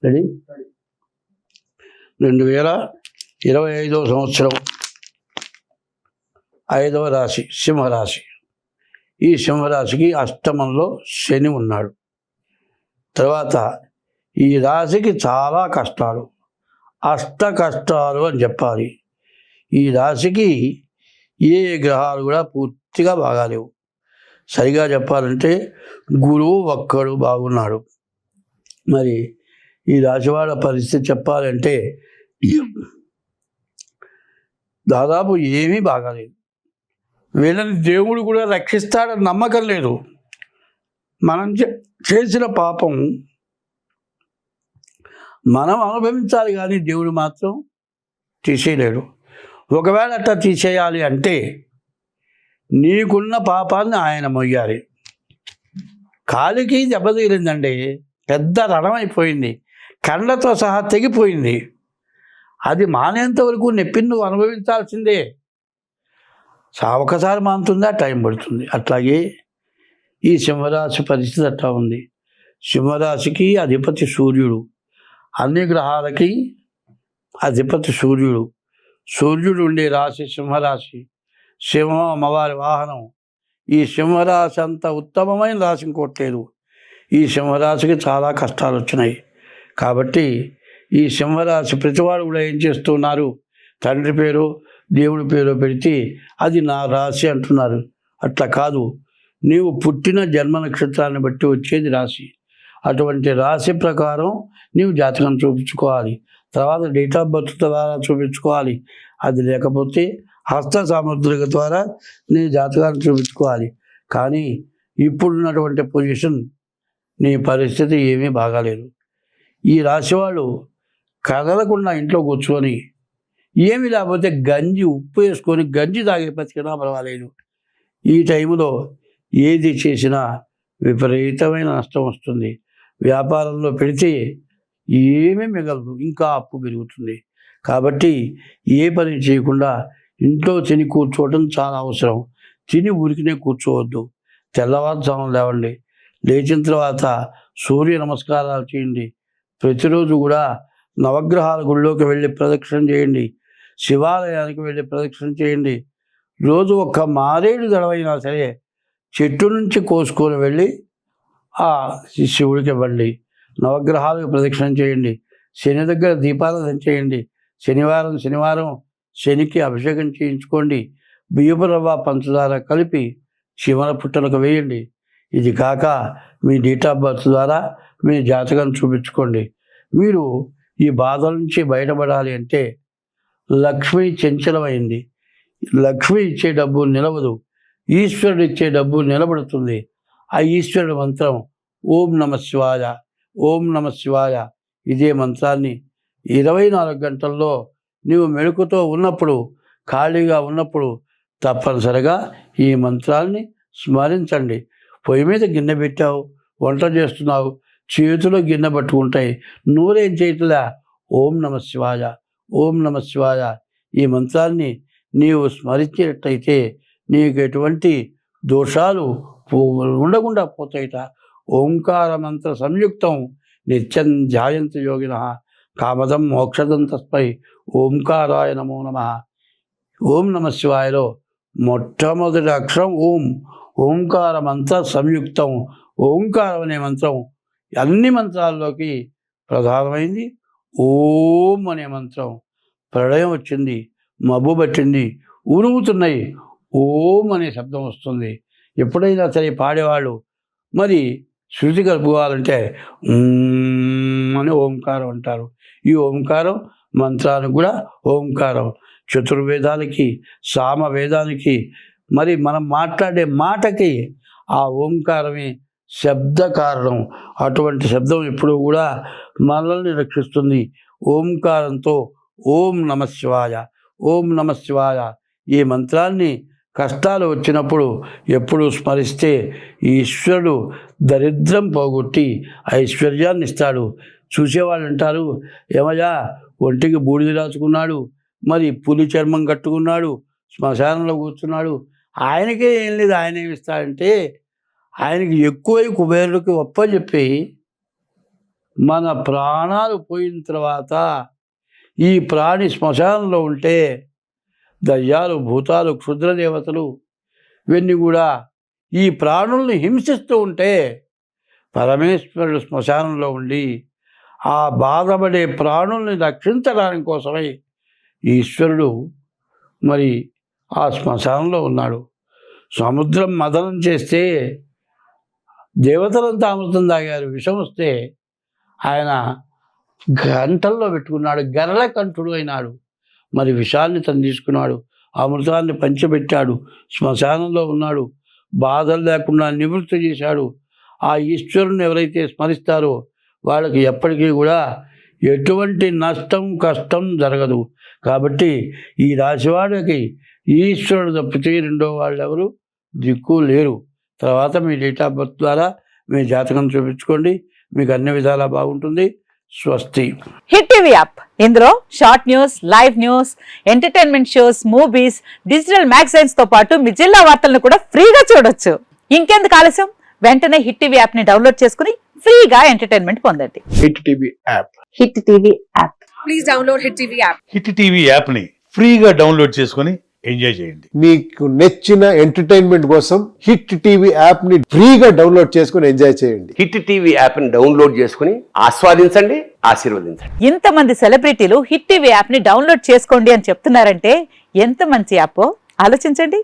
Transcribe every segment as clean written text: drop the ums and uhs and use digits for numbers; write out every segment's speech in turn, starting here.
Ready 2025 సంవత్సరం 5వ రాశి సింహరాశి. ఈ సింహరాశికి అష్టమంలో శని ఉన్నాడు. తర్వాత ఈ రాశికి చాలా కష్టాలు, అష్ట కష్టాలు అని చెప్పాలి. ఈ రాశికి ఏ గ్రహాలు కూడా పూర్తిగా బాగాలేవు. సరిగా చెప్పాలంటే గురువు ఒక్కడు బాగున్నాడు. మరి ఈ రాశివాళ్ళ పరిస్థితి చెప్పాలంటే దాదాపు ఏమీ బాగాలేదు. వీళ్ళని దేవుడు కూడా రక్షిస్తాడని నమ్మకం లేదు. మనం చేసిన పాపం మనం అనుభవించాలి, కానీ దేవుడు మాత్రం తీసేయలేడు. ఒకవేళ అట్లా తీసేయాలి అంటే నీకున్న పాపాన్ని ఆయన మొయ్యాలి. కాలికి దెబ్బ తగిలిందండి, పెద్ద రణమైపోయింది, కండ్లతో సహా తెగిపోయింది. అది మానేంత వరకు నొప్పిని నువ్వు అనుభవించాల్సిందే. ఒకసారి మానుతుందా, టైం పడుతుంది. అట్లాగే ఈ సింహరాశి పరిస్థితి అట్లా ఉంది. సింహరాశికి అధిపతి సూర్యుడు, అన్ని గ్రహాలకి అధిపతి సూర్యుడు. సూర్యుడు ఉండే రాశి సింహరాశి. సింహం అమ్మవారి వాహనం. ఈ సింహరాశి అంత ఉత్తమమైన రాశి ఇంకోట్లేదు. ఈ సింహరాశికి చాలా కష్టాలు వచ్చినాయి. కాబట్టి ఈ సింహరాశి ప్రతివాడు కూడా ఏం చేస్తున్నారు, తండ్రి పేరు దేవుడి పేరు పెడితే అది నా రాశి అంటున్నారు. అట్లా కాదు, నీవు పుట్టిన జన్మ నక్షత్రాన్ని బట్టి వచ్చేది రాశి. అటువంటి రాశి ప్రకారం నీవు జాతకం చూపించుకోవాలి. తర్వాత డేట్ ఆఫ్ బర్త్ ద్వారా చూపించుకోవాలి. అది లేకపోతే హస్త సాముద్రిక ద్వారా నీ జాతకాన్ని చూపించుకోవాలి. కానీ ఇప్పుడున్నటువంటి పొజిషన్, నీ పరిస్థితి ఏమీ బాగాలేదు. ఈ రాశి వాళ్ళు కదలకుండా ఇంట్లో కూర్చొని ఏమి లేకపోతే గంజి ఉప్పు వేసుకొని గంజి తాగే బతికినా పర్వాలేదు. ఈ టైంలో ఏది చేసినా విపరీతమైన నష్టం వస్తుంది. వ్యాపారంలో పెడితే ఏమీ మిగలదు, ఇంకా అప్పు పెరుగుతుంది. కాబట్టి ఏ పని చేయకుండా ఇంట్లో తిని కూర్చోవడం చాలా అవసరం. తిని ఊరికినే కూర్చోవద్దు. తెల్లవారుజామున లేవండి. లేచిన తర్వాత సూర్య నమస్కారాలు చేయండి. ప్రతిరోజు కూడా నవగ్రహాల గుళ్ళోకి వెళ్ళి ప్రదక్షిణ చేయండి. శివాలయానికి వెళ్ళి ప్రదక్షిణ చేయండి. రోజు ఒక్క మారేడు దళవైనా సరే చెట్టు నుంచి కోసుకొని వెళ్ళి ఆ శివుడికి ఇవ్వండి. నవగ్రహాలకు ప్రదక్షిణ చేయండి. శని దగ్గర దీపారాధన చేయండి. శనివారం శనికి అభిషేకం చేయించుకోండి. బియ్యపు రవ్వ పంచదార కలిపి శివన పుట్టలకు వేయండి. ఇది కాక మీ డేట్ ఆఫ్ బర్త్ ద్వారా మీ జాతకం చూపించుకోండి. మీరు ఈ బాధల నుంచి బయటపడాలి అంటే లక్ష్మి చంచలమైంది. లక్ష్మి ఇచ్చే డబ్బు నిలవదు, ఈశ్వరుడు ఇచ్చే డబ్బు నిలబడుతుంది. ఆ ఈశ్వరుడు మంత్రం ఓం నమ శివాయ, ఓం నమ శివాయ. ఇదే మంత్రాన్ని 24 గంటల్లో నీవు మెళుకుతో ఉన్నప్పుడు, ఖాళీగా ఉన్నప్పుడు తప్పనిసరిగా ఈ మంత్రాన్ని స్మరించండి. పొయ్యి మీద గిన్నె పెట్టావు, వంట చేస్తున్నావు, చేతిలో గిన్నె పట్టుకుంటాయి, నూరేం చేయట్లే. ఓం నమ శివాయ, ఓం నమ శివాయ. ఈ మంత్రాన్ని నీవు స్మరించేటట్టయితే నీకు ఎటువంటి దోషాలు ఉండకుండా పోతాయిట. ఓంకార మంత్ర సంయుక్తం నిత్యం ధ్యాయంత యోగిన కామదం మోక్షదం తస్మై ఓంకారాయ నమో నమః. ఓం నమ శివాయలో మొట్టమొదటి అక్షరం ఓం. ఓంకార మంత్ర సంయుక్తం. ఓంకారం అనే మంత్రం అన్ని మంత్రాల్లోకి ప్రధానమైంది. ఓం అనే మంత్రం. ప్రళయం వచ్చింది, మబ్బు పట్టింది, ఉరుముతున్నాయి, ఓం అనే శబ్దం వస్తుంది. ఎప్పుడైనా సరే పాడేవాళ్ళు మరి శృతి కలుపుకోవాలంటే అని ఓంకారం అంటారు. ఈ ఓంకారం మంత్రానికి కూడా ఓంకారం. చతుర్వేదాలకి, సామవేదానికి, మరి మనం మాట్లాడే మాటకి ఆ ఓంకారమే శబ్ద కారణం. అటువంటి శబ్దం ఎప్పుడూ కూడా మనల్ని రక్షిస్తుంది. ఓంకారంతో ఓం నమ శివాయ, ఓం నమ శివాయ. ఈ మంత్రాన్ని కష్టాలు వచ్చినప్పుడు ఎప్పుడు స్మరిస్తే ఈశ్వరుడు దరిద్రం పోగొట్టి ఐశ్వర్యాన్ని ఇస్తాడు. చూసేవాళ్ళు అంటారు, ఏమయ్యా ఒంటికి బూడిద రాసుకున్నాడు, మరి పులి చర్మం కట్టుకున్నాడు, శ్మశానంలో కూర్చున్నాడు, ఆయనకే ఏం లేదు, ఆయన ఏమి ఇస్తాడంటే ఆయనకి ఎక్కువై కుబేరుడికి ఒప్ప చెప్పి మన ప్రాణాలు పోయిన తర్వాత ఈ ప్రాణి శ్మశానంలో ఉంటే దయ్యాలు, భూతాలు, క్షుద్రదేవతలు ఇవన్నీ కూడా ఈ ప్రాణుల్ని హింసిస్తూ ఉంటే పరమేశ్వరుడు శ్మశానంలో ఉండి ఆ బాధపడే ప్రాణుల్ని రక్షించడానికి కోసమై ఈశ్వరుడు మరి ఆ శ్మశానంలో ఉన్నాడు. సముద్రం మదనం చేస్తే దేవతలంతా అమృతం తాగారు, విషం వస్తే ఆయన గంటల్లో పెట్టుకున్నాడు, గరళ కంఠుడు అయినాడు. మరి విషాన్ని తను తీసుకున్నాడు, అమృతాన్ని పంచిపెట్టాడు, శ్మశానంలో ఉన్నాడు, బాధలు లేకుండా నివృత్తి చేశాడు. ఆ ఈశ్వరుని ఎవరైతే స్మరిస్తారో వాళ్ళకి ఎప్పటికీ కూడా ఎటువంటి నష్టం, కష్టం జరగదు. కాబట్టి ఈ రాశివాడికి ఈశ్వరుడు తప్పితే రెండో వాళ్ళు ఎవరు దిక్కు లేరు. తర్వాత మీ డేట్ ఆఫ్ బర్త్ ద్వారా మీ జాతకం చూపించుకోండి, మీకు అన్ని విధాలా బాగుంటుంది. స్వస్తి. హిట్ టీవీ యాప్, ఇందులో short news, live news, entertainment shows, movies, digital magazines తో పాటు మీ జిల్లా వార్తలను కూడా ఫ్రీగా చూడొచ్చు. ఇంకెందుకు ఆలస్యం, వెంటనే హిట్ టీవీ యాప్ ని డౌన్లోడ్ చేసుకుని ఫ్రీగా ఎంటర్టైన్మెంట్ పొందండి. Hit TV app. Hit TV app. Please download hit TV app. Hit TV app ని ఫ్రీగా డౌన్లోడ్ చేసుకొని ఎంజాయ్ చేయండి. మీకు నచ్చిన ఎంటర్టైన్మెంట్ కోసం హిట్ టీవీ యాప్ ని ఫ్రీగా డౌన్లోడ్ చేసుకొని ఎంజాయ్ చేయండి. హిట్ టీవీ యాప్ ని డౌన్లోడ్ చేసుకుని ఆస్వాదించండి, ఆశీర్వదించండి. ఇంతమంది సెలబ్రిటీలు హిట్ టీవీ యాప్ ని డౌన్లోడ్ చేసుకోండి అని చెప్తున్నారంటే ఎంత మంచి యాప్ ఆలోచించండి.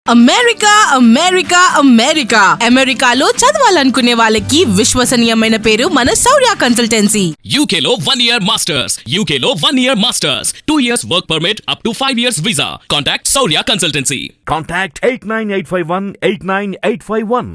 అమెరికా అమెరికా అమెరికా అమెరికాలో చదవాలనుకునే వాళ్ళకి విశ్వసనీయమైన పేరు మన శౌర్య కన్సల్టెన్సీ. UK లో 1 year masters, UK లో 1 year masters, 2 years work permit up to 5 years visa. Contact Saurya Consultancy. Contact 89851 89851.